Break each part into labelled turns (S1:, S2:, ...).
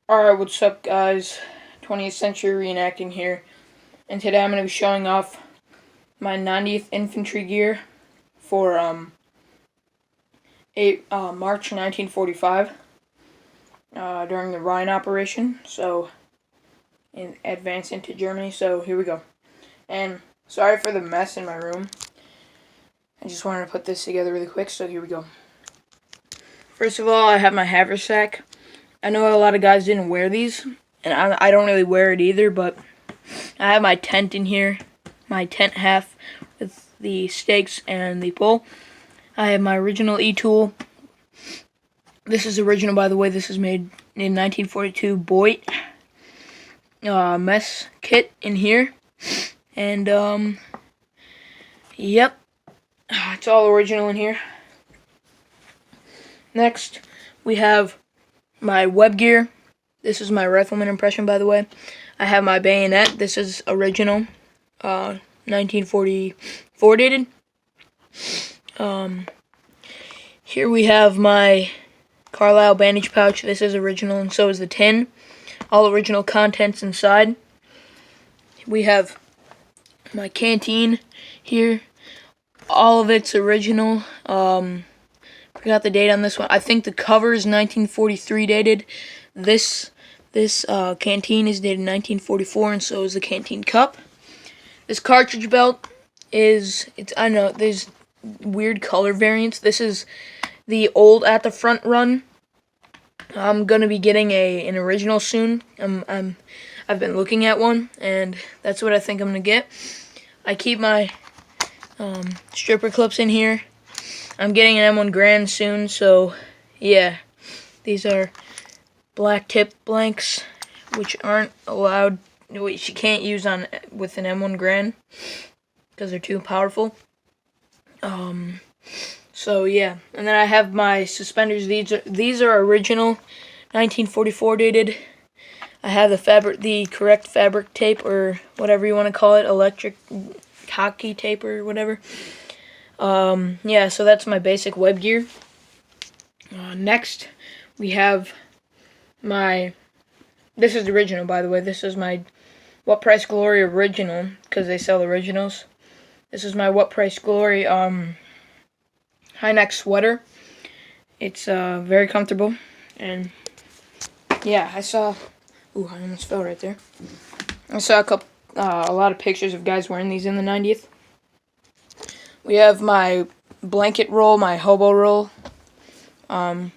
S1: Alright, what's up guys? 20th Century Reenacting here, and today I'm going to be showing off my 90th Infantry gear for March 1945 during the Rhine operation, so in advance into Germany. So here we go. And sorry for the mess in my room. I just wanted to put this together really quick, so here we go. First of all, I have my haversack. I know a lot of guys didn't wear these, and I don't really wear it either, but I have my tent in here, my tent half with the stakes and the pole. I have my original E-tool. This is original, by the way. This is made in 1942 Boit mess kit in here. And, yep, it's all original in here. Next, we have my web gear. This is my rifleman impression, by the way. I have my bayonet. This is original, 1944 dated. Here we have my Carlisle bandage pouch. This is original, and so is the tin. All original contents inside. We have my canteen here. All of it's original. Forgot the date on this one. I think the cover is 1943 dated. This canteen is dated 1944, and so is the canteen cup. This cartridge belt I know there's weird color variants. This is the old at the front run. I'm gonna be getting an original soon. I've been looking at one, and that's what I think I'm gonna get. I keep my stripper clips in here. I'm getting an M1 Grand soon, so yeah. These are black tip blanks, which aren't allowed, which you can't use with an M1 Grand because they're too powerful. So yeah, and then I have my suspenders. These are original, 1944 dated. I have the correct fabric tape, or whatever you want to call it, electric hockey tape or whatever. Yeah, so that's my basic web gear. Next, we have this is the original, by the way. This is my What Price Glory original, because they sell originals. This is my What Price Glory high neck sweater. It's very comfortable, and yeah, I almost fell right there. I saw a lot of pictures of guys wearing these in the 90th. We have my blanket roll, my hobo roll. I'm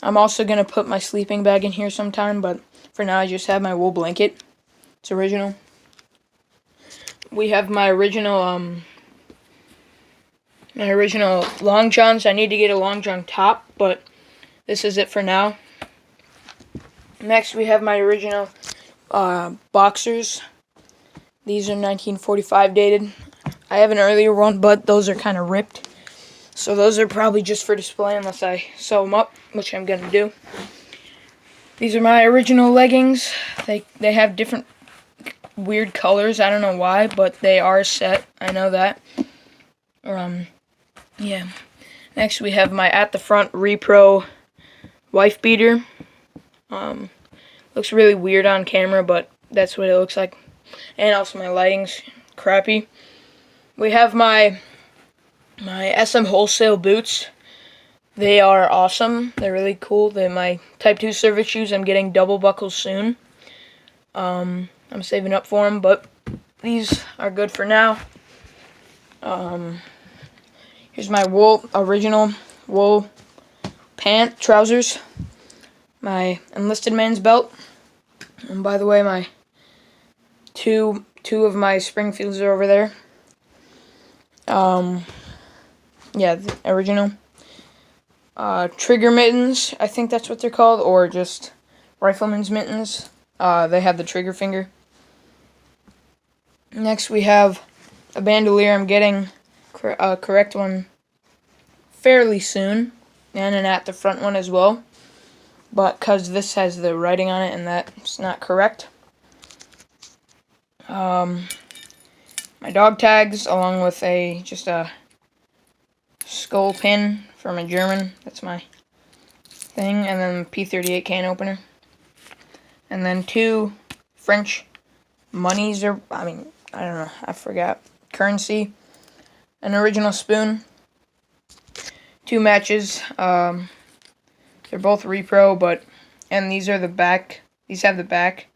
S1: also going to put my sleeping bag in here sometime, but for now I just have my wool blanket. It's original. We have my original long johns. I need to get a long john top, but this is it for now. Next, we have my original boxers. These are 1945 dated. I have an earlier one, but those are kind of ripped. So those are probably just for display unless I sew them up, which I'm going to do. These are my original leggings. They have different weird colors. I don't know why, but they are set. I know that. Yeah. Next we have my at the front repro wife beater. Looks really weird on camera, but that's what it looks like. And also my lighting's crappy. We have my SM wholesale boots. They are awesome. They're really cool. They're my Type 2 service shoes. I'm getting double buckles soon. I'm saving up for them, but these are good for now. Here's my original wool trousers. My enlisted man's belt. And by the way, my two of my Springfields are over there. Yeah, the original. Trigger mittens, I think that's what they're called, or just rifleman's mittens. They have the trigger finger. Next we have a bandolier. I'm getting a correct one fairly soon, and an at the front one as well, but because this has the writing on it and that's not correct. My dog tags, along with just a skull pin from a German. That's my thing, and then P38 can opener. and then 2 French monies, or I don't know, I forgot, currency, an original spoon, 2 matches. They're both repro, and these are the back. These have the back.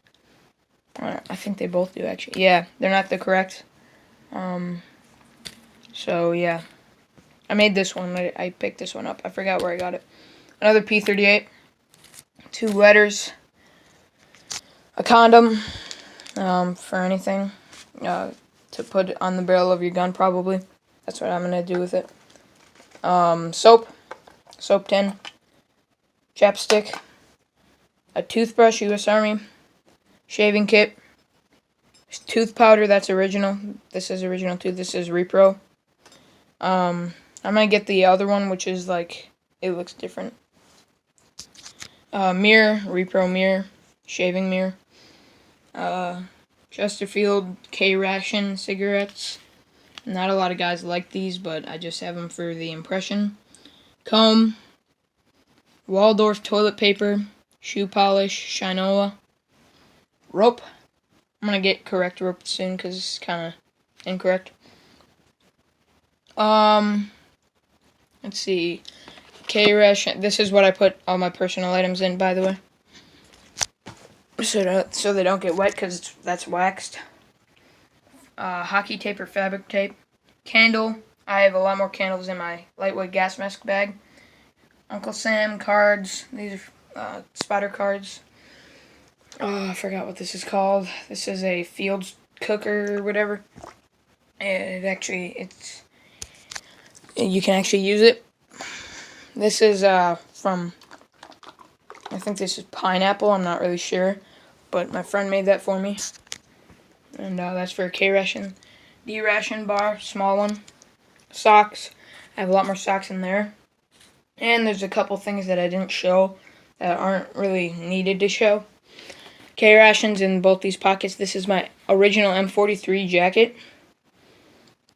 S1: I think they both do, actually. Yeah, they're not the correct. So yeah, I made this one. I picked this one up. I forgot where I got it. Another P38, 2 letters, a condom, for anything, to put on the barrel of your gun, probably. That's what I'm gonna do with it. Soap tin, chapstick, a toothbrush, U.S. Army, shaving kit, tooth powder, that's original. This is original too. This is repro. I'm gonna get the other one, which is like, it looks different. Mirror, repro mirror, shaving mirror. Chesterfield K-Ration cigarettes. Not a lot of guys like these, but I just have them for the impression. Comb, Waldorf toilet paper, shoe polish, Shinola, rope. I'm gonna get correct rope soon because it's kind of incorrect. Let's see, K-Ration. This is what I put all my personal items in, by the way, so they don't get wet because that's waxed. Hockey tape or fabric tape, candle. I have a lot more candles in my lightweight gas mask bag. Uncle Sam cards. These are spider cards. I forgot what this is called. This is a Fields cooker or whatever. You can actually use it. This is from, I think this is pineapple. I'm not really sure, but my friend made that for me. And that's for a K-Ration. D-Ration bar, small one. Socks. I have a lot more socks in there. And there's a couple things that I didn't show that aren't really needed to show. K-Rations in both these pockets. This is my original M43 jacket.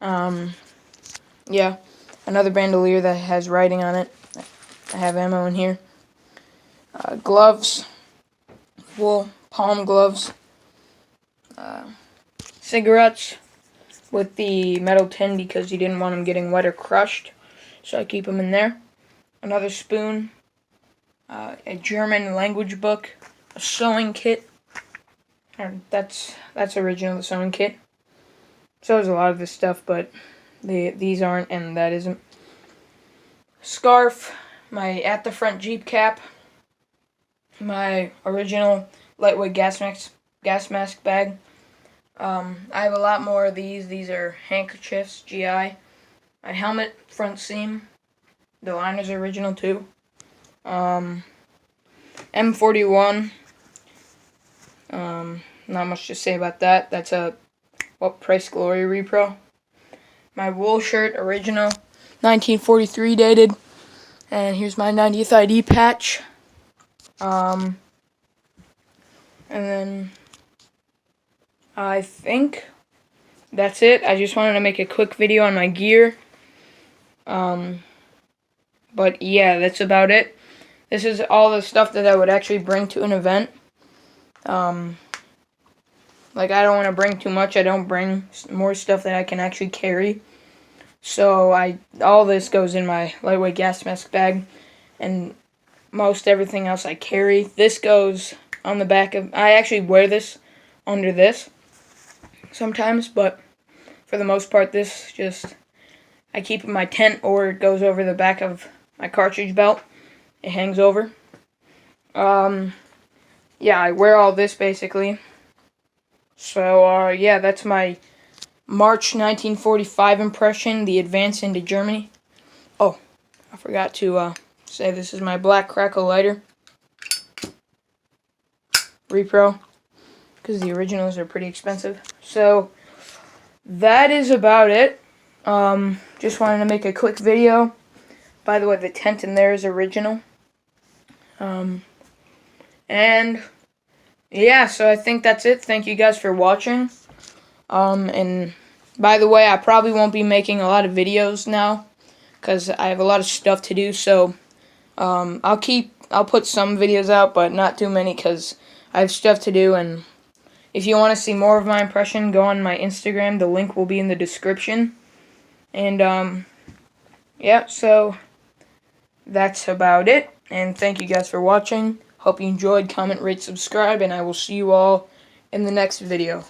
S1: Yeah. Another bandolier that has writing on it. I have ammo in here. Gloves. Wool. Palm gloves. Cigarettes with the metal tin because you didn't want them getting wet or crushed, so I keep them in there. Another spoon, a German language book, a sewing kit. That's original, the sewing kit. So is a lot of this stuff, but these aren't, and that isn't. Scarf, my at the front Jeep cap, my original lightweight gas mask bag. I have a lot more of these. These are handkerchiefs, GI. My helmet, front seam. The liners are original too. M41. Not much to say about that. That's a Price Glory repro. My wool shirt, original, 1943 dated. And here's my 90th ID patch. And then I think that's it. I just wanted to make a quick video on my gear. But yeah, that's about it. This is all the stuff that I would actually bring to an event. Like, I don't want to bring too much. I don't bring more stuff that I can actually carry. So all this goes in my lightweight gas mask bag, and most everything else I carry. This goes on the back of. I actually wear this under this sometimes, but for the most part, this just I keep in my tent, or it goes over the back of my cartridge belt. It hangs over. Yeah, I wear all this basically. So yeah, that's my March 1945 impression, the advance into Germany. Oh, I forgot to say this is my black crackle lighter. Repro, because the originals are pretty expensive. So that is about it. Just wanted to make a quick video. By the way, the tent in there is original. And yeah, so I think that's it. Thank you guys for watching. And by the way, I probably won't be making a lot of videos now because I have a lot of stuff to do. So I'll put some videos out, but not too many because I have stuff to do, and if you want to see more of my impression, go on my Instagram. The link will be in the description. And, yeah, so that's about it. And thank you guys for watching. Hope you enjoyed. Comment, rate, subscribe, and I will see you all in the next video.